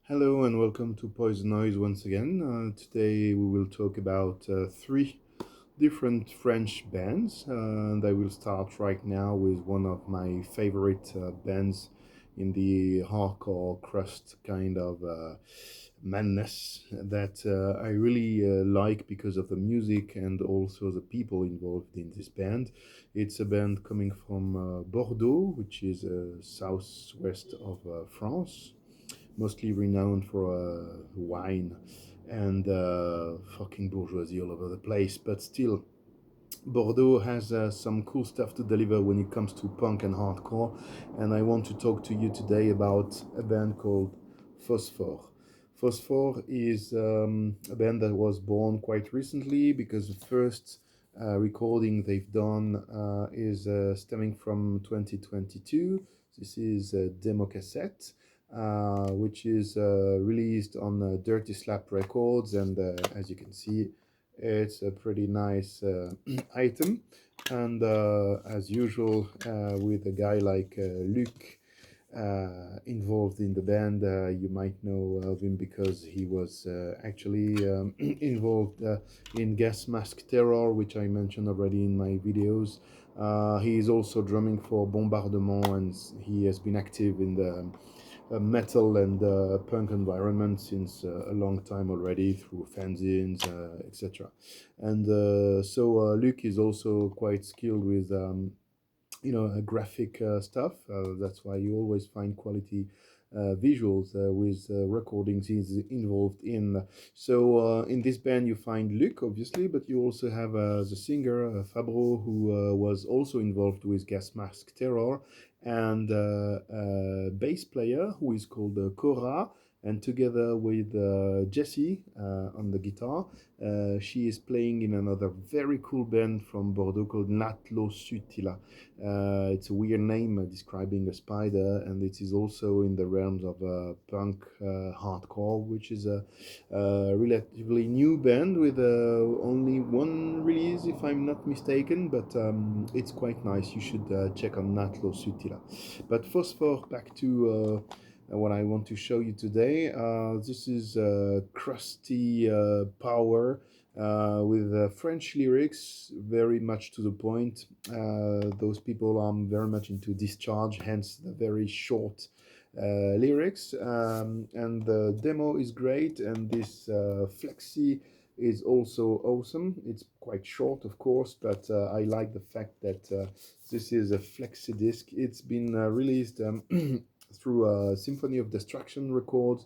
Hello and welcome to PoisoNoisE once again. Today we will talk about three different French bands, and I will start right now with one of my favorite bands in the hardcore crust kind of madness that I really like because of the music and also the people involved in this band. It's a band coming from Bordeaux, which is southwest of France, mostly renowned for wine and fucking bourgeoisie all over the place. But still, Bordeaux has some cool stuff to deliver when it comes to punk and hardcore. And I want to talk to you today about a band called Phosphore. Phosphore is a band that was born quite recently because the first recording they've done is stemming from 2022. This is a demo cassette, which is released on Dirty Slap Records, and as you can see, it's a pretty nice item. And as usual, with a guy like Luc involved in the band, you might know of him because he was actually involved in Gasmask Terror, which I mentioned already in my videos. He is also drumming for Bombardement, and he has been active in the metal and punk environment since a long time already through fanzines, etc. And so Luc is also quite skilled with graphic stuff. That's why you always find quality visuals with recordings he's involved in. So in this band you find Luc, obviously, but you also have the singer Fabro, who was also involved with Gasmask Terror, and a bass player who is called Cora, and together with Jessie on the guitar, she is playing in another very cool band from Bordeaux called Naatlo Sutila. It's a weird name describing a spider, and it is also in the realms of punk hardcore, which is a relatively new band with only one release, if I'm not mistaken, but it's quite nice. You should check on Naatlo Sutila. But Phosphore, back to what I want to show you today. This is crusty power with French lyrics, very much to the point. Those people are very much into discharge, hence the very short lyrics. And the demo is great, and this flexi is also awesome. It's quite short, of course, but I like the fact that this is a flexi disc. It's been released through Symphony of Destruction Records,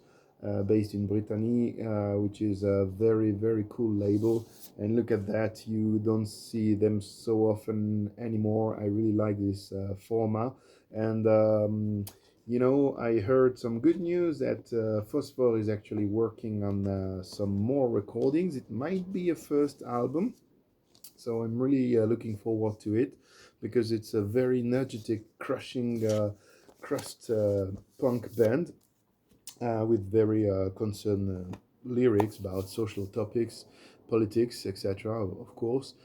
based in Brittany, which is a very, very cool label. And look at that, you don't see them so often anymore. I really like this format. And I heard some good news that Phosphore is actually working on some more recordings. It might be a first album, so I'm really looking forward to it because it's a very energetic, crushing crust punk band with very concerned lyrics about social topics, politics, etc. Of course.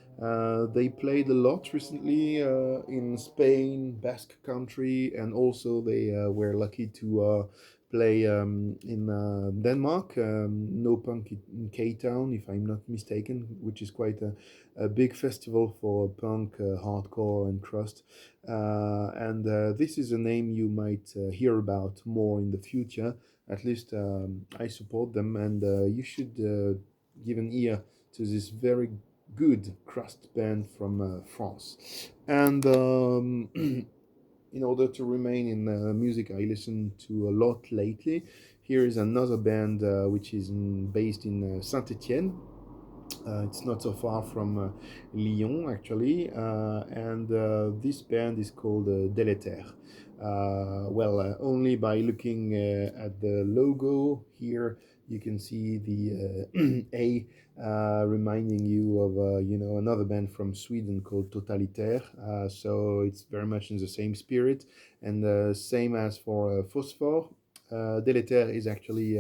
They played a lot recently in Spain, Basque Country, and also they were lucky to play in Denmark, No Punk in K-Town, if I'm not mistaken, which is quite a big festival for punk, hardcore, and crust. And this is a name you might hear about more in the future. At least I support them, and you should give an ear to this very good crust band from France. And in order to remain in music I listen to a lot lately, here is another band which is based in Saint-Etienne. It's not so far from Lyon, actually, and this band is called Deletär. Only by looking at the logo here, you can see the A reminding you of another band from Sweden called Totalitaire. So it's very much in the same spirit, and same as for Phosphore. Deletère is actually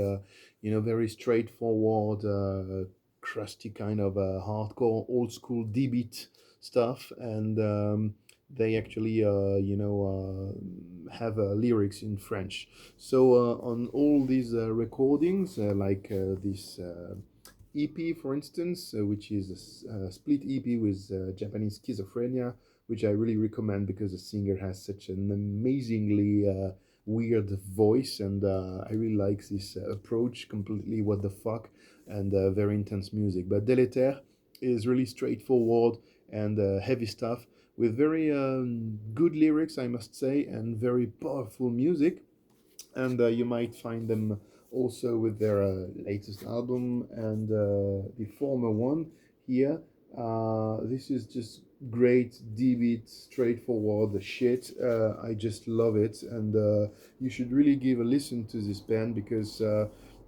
very straightforward, crusty kind of hardcore, old school D-beat stuff, and they actually have lyrics in French. So on all these recordings, like this EP, for instance, which is a split EP with Japanese schizophrenia, which I really recommend because the singer has such an amazingly weird voice, and I really like this approach, completely what the fuck, and very intense music. But Deletär is really straightforward and heavy stuff with very good lyrics, I must say, and very powerful music. And you might find them also with their latest album and the former one here. This is just great D-beat, straightforward shit. I just love it, and you should really give a listen to this band because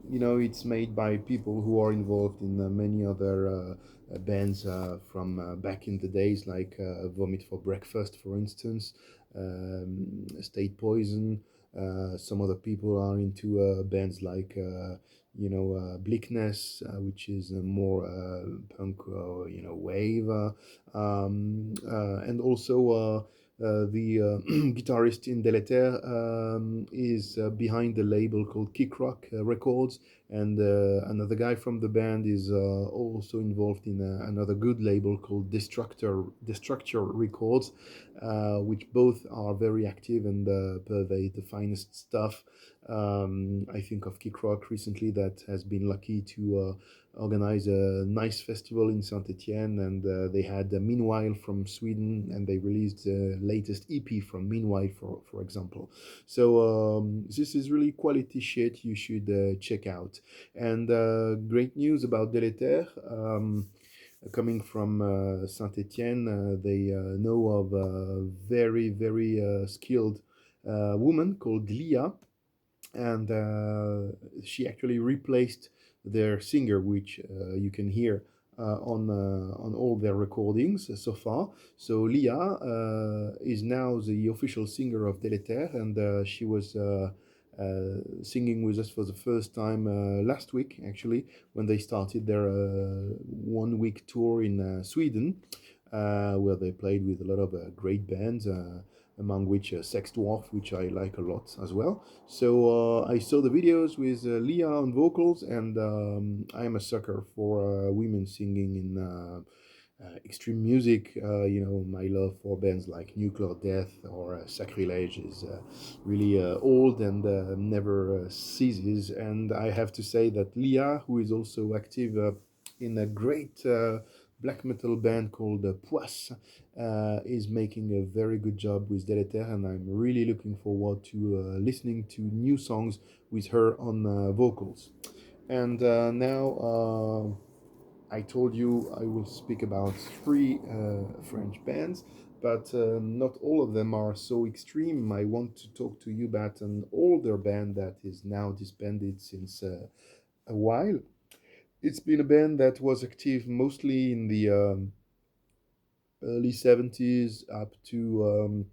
it's made by people who are involved in many other bands from back in the days, like Vomit for Breakfast, for instance, State Poison. Some other people are into bands like Bleakness, which is more punk, wave, and also the guitarist in Deletär is behind the label called Kick Rock Records, and another guy from the band is also involved in another good label called Destructure Records, which both are very active and pervade the finest stuff. I think of Kick Rock recently that has been lucky to organize a nice festival in Saint-Etienne, and they had Meanwhile from Sweden, and they released the latest EP from Meanwhile, for example. So this is really quality shit you should check out. And great news about Deletär. Coming from Saint-Etienne, they know of a very, very skilled woman called Lia, and she actually replaced their singer, which you can hear on all their recordings so far. So Lia is now the official singer of Deletär, and she was singing with us for the first time last week, actually, when they started their 1 week tour in Sweden, where they played with a lot of great bands. Among which Sex Dwarf, which I like a lot as well. So I saw the videos with Leah on vocals, and I'm a sucker for women singing in extreme music. My love for bands like Nuclear Death or Sacrilege is really old and never ceases. And I have to say that Leah, who is also active in a great black metal band called Poisse, is making a very good job with Deletär, and I'm really looking forward to listening to new songs with her on vocals. And now I told you I will speak about three French bands, but not all of them are so extreme. I want to talk to you about an older band that is now disbanded since a while. It's been a band that was active mostly in the early 70s up to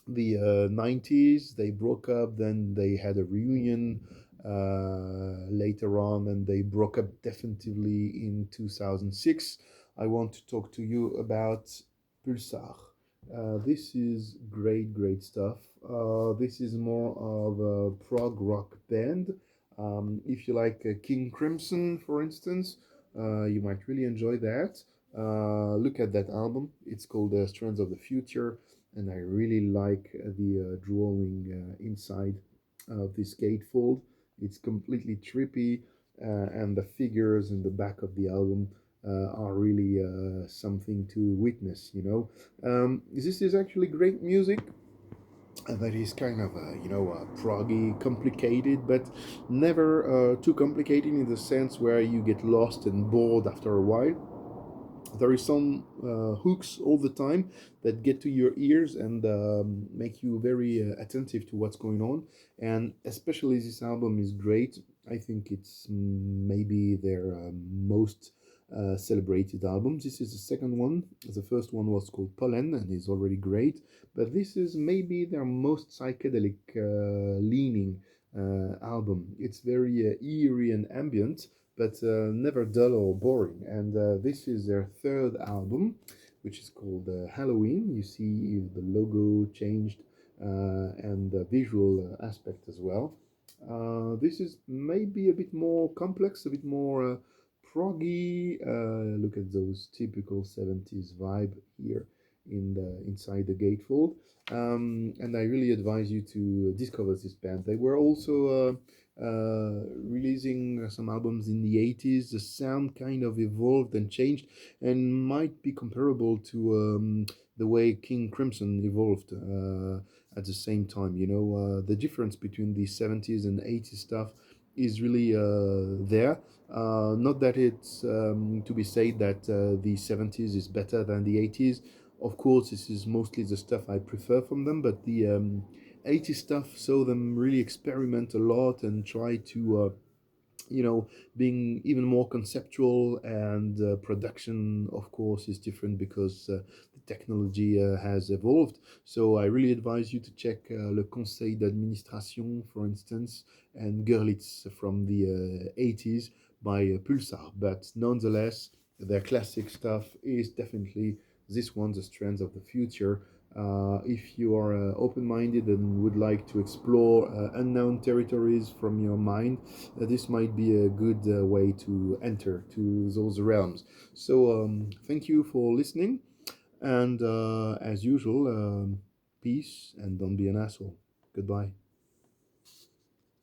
the 90s. They broke up, then they had a reunion later on, and they broke up definitively in 2006. I want to talk to you about Pulsar. This is great, great stuff. This is more of a prog rock band. If you like King Crimson, for instance, you might really enjoy that. Look at that album. It's called Strands of the Future, and I really like the drawing inside of this gatefold. It's completely trippy, and the figures in the back of the album are really something to witness. This is actually great music that is kind of proggy, complicated, but never too complicated in the sense where you get lost and bored after a while. There is some hooks all the time that get to your ears and make you very attentive to what's going on. And especially this album is great. I think it's maybe their most celebrated album. This is the second one. The first one was called Pollen and is already great. But this is maybe their most psychedelic leaning album. It's very eerie and ambient, but never dull or boring. And this is their third album. which is called Halloween. You see the logo changed and the visual aspect as well. This is maybe a bit more complex, a bit more proggy. Look at those typical 70s vibe here in the inside the gatefold. And I really advise you to discover this band. They were also releasing some albums in the 80s. The sound kind of evolved and changed and might be comparable to the way King Crimson evolved at the same time. The difference between the 70s and 80s stuff is really there. Not that it's to be said that the 70s is better than the 80s. Of course, this is mostly the stuff I prefer from them, but the 80s stuff saw them really experiment a lot and try to being even more conceptual, and production of course is different because the technology has evolved. So I really advise you to check Le Conseil d'Administration, for instance, and Görlitz from the 80s by Pulsar. But nonetheless, their classic stuff is definitely this one, the Strands of the Future. If you are open-minded and would like to explore unknown territories from your mind, this might be a good way to enter to those realms. So thank you for listening, and as usual, peace and don't be an asshole. Goodbye.